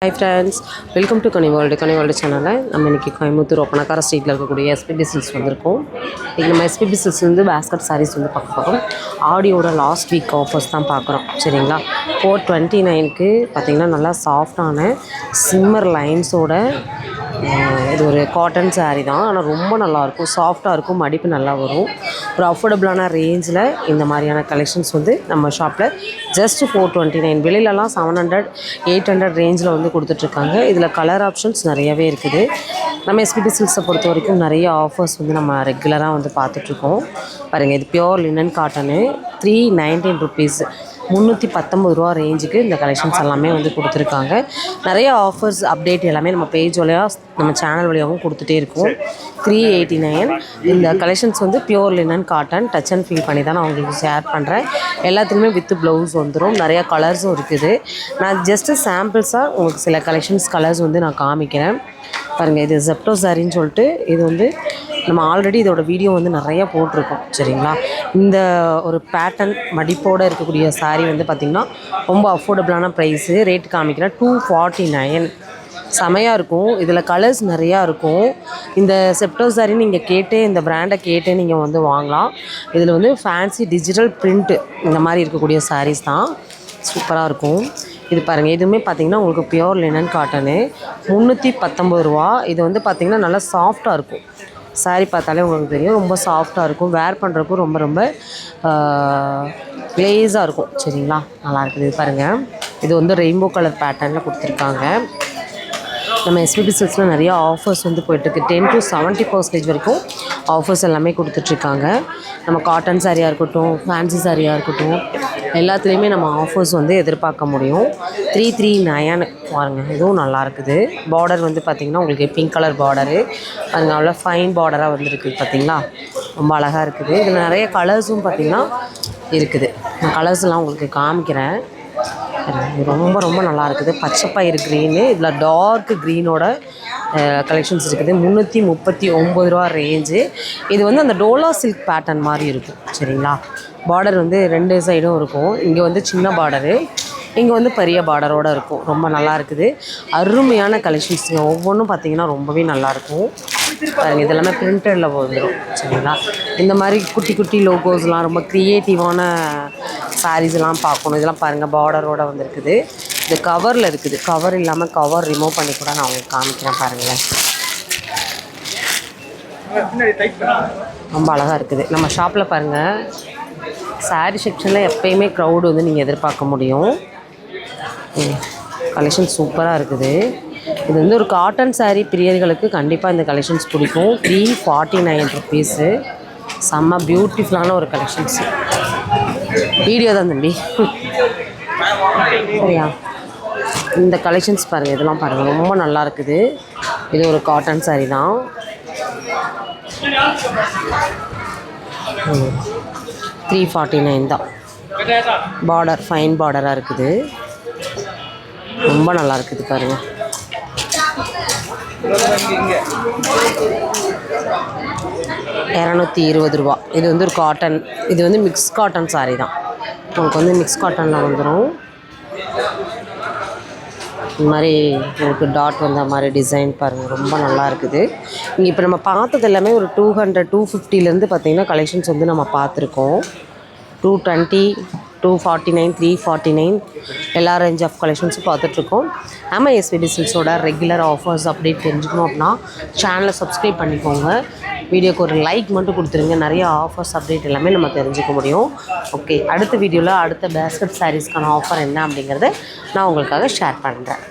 Hi friends, welcome to Kani World channel. நம்ம இன்னைக்கு கோயம்புத்தூர் ஒப்பனக்கார ஸ்ட்ரீட்ல இருக்கக்கூடிய SPB Silks வந்திருக்கோம். இன்னைக்கு நம்ம SPB Silks வந்து பாஸ்கெட் sarees வந்து பார்க்க போறோம். ஆடியோட லாஸ்ட் வீக் ஆஃபர்ஸ் தான் பார்க்குறோம். சரிங்களா? 429க்கு பார்த்தீங்கன்னா நல்லா சாஃப்டான சிம்மர் லைன்ஸோட இது ஒரு காட்டன் சாரீ தான். ஆனால் ரொம்ப நல்லாயிருக்கும், சாஃப்டாக இருக்கும், மடிப்பு நல்லா வரும். ஒரு அஃபோர்டபுளான ரேஞ்சில் இந்த மாதிரியான கலெக்ஷன்ஸ் வந்து நம்ம ஷாப்பில் ஜஸ்ட் 429, வெளியிலலாம் 700 800 ரேஞ்சில் வந்து கொடுத்துட்ருக்காங்க. இதில் கலர் ஆப்ஷன்ஸ் நிறையவே இருக்குது. நம்ம SPB Silksஸை பொறுத்த வரைக்கும் நிறைய ஆஃபர்ஸ் வந்து நம்ம ரெகுலராக வந்து பார்த்துட்ருக்கோம். பாருங்கள், இது பியோர் லினன் காட்டனு, 319 rupees, 319 ரூபா ரேஞ்சுக்கு இந்த கலெக்ஷன்ஸ் எல்லாமே வந்து கொடுத்துருக்காங்க. நிறைய ஆஃபர்ஸ் அப்டேட் எல்லாமே நம்ம பேஜ் வழியாக நம்ம சேனல் வழியாகவும் கொடுத்துட்டே இருக்கோம். 389 இந்த கலெக்ஷன்ஸ் வந்து pure linen cotton, touch and feel பண்ணி தான் நான் உங்களுக்கு ஷேர் பண்ணுறேன். எல்லாத்துலேயுமே வித் ப்ளவுஸ் வந்துடும், நிறையா கலர்ஸும் இருக்குது. நான் ஜஸ்ட்டு சாம்பிள்ஸாக உங்களுக்கு சில கலெக்ஷன்ஸ் வந்து நான் காமிக்கிறேன். பாருங்கள், இது ஜெப்டோ சாரின்னு சொல்லிட்டு, இது வந்து நம்ம ஆல்ரெடி இதோட வீடியோ வந்து நிறையா போட்டிருக்கோம். சரிங்களா? இந்த ஒரு பேட்டர்ன் மடிப்போடு இருக்கக்கூடிய சாரீ வந்து பார்த்திங்கன்னா ரொம்ப அஃபோர்டபுளான ப்ரைஸு. ரேட் காமிக்கிறேன், 249. செமையாக இருக்கும். இதில் கலர்ஸ் நிறையா இருக்கும். இந்த செப்டோ சாரீ நீங்கள் கேட்டே, இந்த பிராண்டை கேட்டே நீங்கள் வந்து வாங்கலாம். இதில் வந்து ஃபேன்சி டிஜிட்டல் பிரிண்ட்டு இந்த மாதிரி இருக்கக்கூடிய சாரீஸ் தான், சூப்பராக இருக்கும். இது பாருங்கள், இதுவுமே பார்த்திங்கன்னா உங்களுக்கு பியோர் லினன் காட்டனு, 319 ரூபா. இது வந்து பார்த்திங்கன்னா நல்லா சாஃப்டாக இருக்கும். சாரீ பார்த்தாலே உங்களுக்கு தெரியும், ரொம்ப சாஃப்டாக இருக்கும். வேர் பண்ணுறதுக்கும் ரொம்ப ரொம்ப க்ளேஸாக இருக்கும். சரிங்களா? நல்லா இருக்குது. இது பாருங்கள், இது வந்து ரெயின்போ கலர் பேட்டர்னில் கொடுத்துருக்காங்க. நம்ம SPB Silksஸில் நிறையா ஆஃபர்ஸ் வந்து போய்ட்டுருக்கு. 10 to 70% வரைக்கும் ஆஃபர்ஸ் எல்லாமே கொடுத்துட்ருக்காங்க. நம்ம காட்டன் சாரியாக இருக்கட்டும், ஃபேன்சி சாரியாக இருக்கட்டும், எல்லாத்துலேயுமே நம்ம ஆஃபர்ஸ் வந்து எதிர்பார்க்க முடியும். 339 பாருங்கள், இதுவும் நல்லா இருக்குது. பார்டர் வந்து பார்த்திங்கன்னா உங்களுக்கு பிங்க் கலர் பார்டரு, அது நல்லா ஃபைன் பார்டராக வந்துருக்கு. பார்த்திங்களா? ரொம்ப அழகாக இருக்குது. இதில் நிறைய கலர்ஸும் பார்த்திங்கன்னா இருக்குது. நான் கலர்ஸ்லாம் உங்களுக்கு காமிக்கிறேன். ரொம்ப ரொம்ப நல்லா இருக்குது. பச்சை பயிறு க்ரீனு, இதில் டார்க் க்ரீனோட கலெக்ஷன்ஸ் இருக்குது. 339 ரூபா ரேஞ்சு. இது வந்து அந்த டோலா சில்க் பேட்டர்ன் மாதிரி இருக்கும். சரிங்களா? பார்டர் வந்து 2 சைடும் இருக்கும். இங்கே வந்து சின்ன பார்டரு, இங்கே வந்து பெரிய பார்டரோடு இருக்கும். ரொம்ப நல்லா இருக்குது. அருமையான கலெக்ஷன்ஸுங்க. ஒவ்வொன்றும் பார்த்திங்கன்னா ரொம்பவே நல்லாயிருக்கும். பாருங்கள், இதெல்லாமே பிரிண்டடில் வந்துடும். சரிங்களா? இந்த மாதிரி குட்டி குட்டி லோகோஸ்லாம், ரொம்ப க்ரியேட்டிவான சாரீஸ்லாம் பார்க்கணும். இதெல்லாம் பாருங்கள், பார்டரோடு வந்துருக்குது. இது கவரில் இருக்குது. கவர் இல்லாமல் கவர் ரிமூவ் பண்ணி கூட நான் உங்களுக்கு காமிக்கிறேன். பாருங்களேன், ரொம்ப அழகாக இருக்குது. நம்ம ஷாப்பில் பாருங்கள், சாரீ செக்ஷனில் எப்போயுமே க்ரௌடு வந்து நீங்கள் எதிர்பார்க்க முடியும். கலெக்ஷன் சூப்பராக இருக்குது. இது வந்து ஒரு காட்டன் சாரீ பிரியர்களுக்கு கண்டிப்பாக இந்த கலெக்ஷன்ஸ் பிடிக்கும். 349 rupees. செம்ம பியூட்டிஃபுல்லான ஒரு கலெக்ஷன்ஸ். வீடியோ தான் தம்பி, சரியா? இந்த கலெக்ஷன்ஸ் பாருங்கள், இதெல்லாம் பாருங்கள், ரொம்ப நல்லா இருக்குது. இது ஒரு காட்டன் சாரீ தான். 349 தான். பார்டர் ஃபைன் பார்டராக இருக்குது. ரொம்ப நல்லா இருக்குது. பாருங்கள், 220 ரூபா. இது வந்து ஒரு காட்டன், இது வந்து மிக்ஸ் காட்டன் சாரீ தான். உங்களுக்கு வந்து மிக்ஸ் காட்டனில் வந்துடும். இந்த மாதிரி உங்களுக்கு டாட் வந்த மாதிரி டிசைன் பாருங்கள், ரொம்ப நல்லா இருக்குது. இங்கே இப்போ நம்ம பார்த்தது எல்லாமே ஒரு 200 250லேருந்து பார்த்திங்கன்னா கலெக்ஷன்ஸ் வந்து நம்ம பார்த்துருக்கோம். 220 249 349 எல்லா ரேஞ்ச் ஆஃப் கலெக்ஷன்ஸும் பார்த்துட்ருக்கோம். நம்ம SPB Silksஸோட ரெகுலர் ஆஃபர்ஸ் அப்டேட் தெரிஞ்சுக்கணும் அப்படின்னா சேனலை சப்ஸ்கிரைப் பண்ணிக்கோங்க. வீடியோக்கு ஒரு லைக் மட்டும் கொடுத்துருங்க. நிறைய ஆஃபர்ஸ் அப்டேட் எல்லாமே நம்ம தெரிஞ்சுக்க முடியும். ஓகே, அடுத்த வீடியோவில் அடுத்த பேஸ்கெட் சாரீஸ்க்கான ஆஃபர் என்ன அப்படிங்கிறத நான் உங்களுக்காக ஷேர் பண்ணுறேன்.